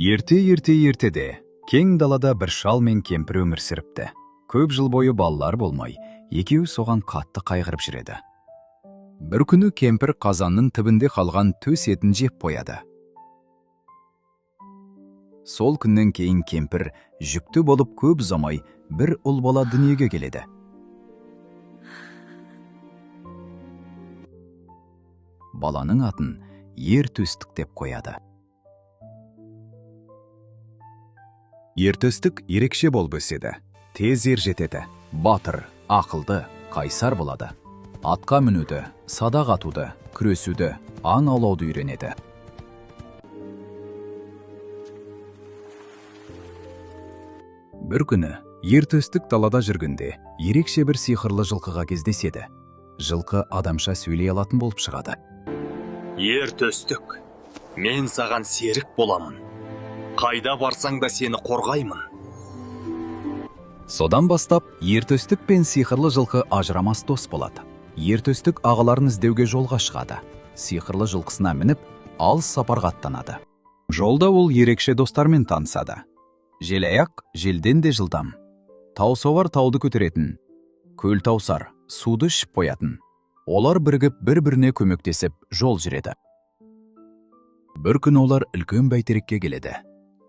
Ертеде, кең далада бір шал мен кемпір өмір сүріпті. Көп жыл бойы балалар болмай, екеуі соған қатты қайғырып жүреді. Бір күні кемпір қазанның түбінде қалған төс етін жеп қояды. Сол күннен кейін кемпір жүкті болып көп ұзамай бір ұл бала дүниеге келеді. Баланың атын Ертөстік деп қояды. Ертөстік ерекше болып өседі, тез ер жетеді, батыр, ақылды, қайсар болады. Атқа мінуді, садақ атуды, күресуді, аң аулауды үйренеді. Бір күні Ертөстік далада жүргенде ерекше бір сиқырлы жылқыға кездеседі. Жылқы адамша сөйлей алатын болып шығады. Ертөстік, мен саған серік боламын. Қайда барсаң да сені қорғаймын. Содан бастап Ертөстік пен сиқырлы жылқы ажырамас дос болады. Ертөстік ағаларын іздеуге жолға шығады. Сиқырлы жылқысына мініп, алыс сапарға аттанады. Жолда ол ерекше достармен танысады. Желаяқ желден де жылдам. Таусоғар тауды көтеретін. Көл таусар, суды ішіп қоятын. Олар бірігіп бір-біріне көмектесіп жол жүреді. Бір күн олар үлкен бәйтерекке келеді.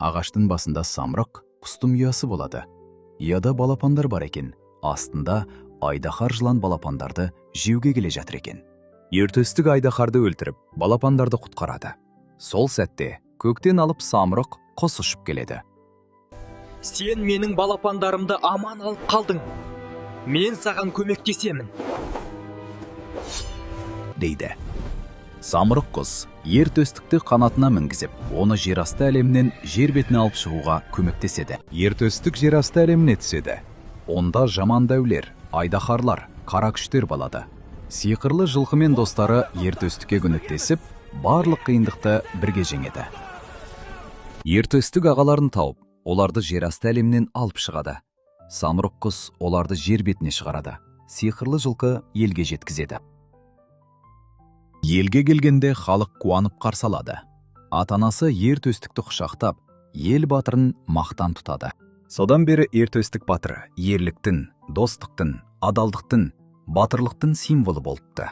Ағаштың басында самұрық, құстың ұясы болады. Ұяда балапандар бар екен. Астында айдаһар жылан балапандарды жеуге келе жатыр екен. Ертөстік айдаһарды өлтіріп, балапандарды құтқарады. Сол сәтте көктен алып самұрық құс ұшып келеді. Сен менің балапандарымды аман алып қалдың. Мен саған көмектесемін, дейді. Самұрық құс Ертөстікті қанатына мінгізіп, оны жерасты әлемінен жер бетіне алып шығуға көмектеседі. Ертөстік жерасты әлеміне түседі. Онда жаман дәулер, айдаһарлар, қара күштер болады. Сиқырлы жылқы мен достары Ертөстікке көмектесіп, барлық қиындықты бірге жеңеді. Ертөстік ағаларын тауып, оларды жерасты әлемінен алып шығады. Самұрық құс оларды жер бетіне шығарады. Сиқырлы жылқы елге жеткізеді. Елге келгенде халық қуанып қарсы алады. Ата-анасы Ертөстікті құшақтап, ел батырын мақтан тұтады. Содан бері Ертөстік батыры ерліктің, достықтың, адалдықтың, батырлықтың символы болыпты.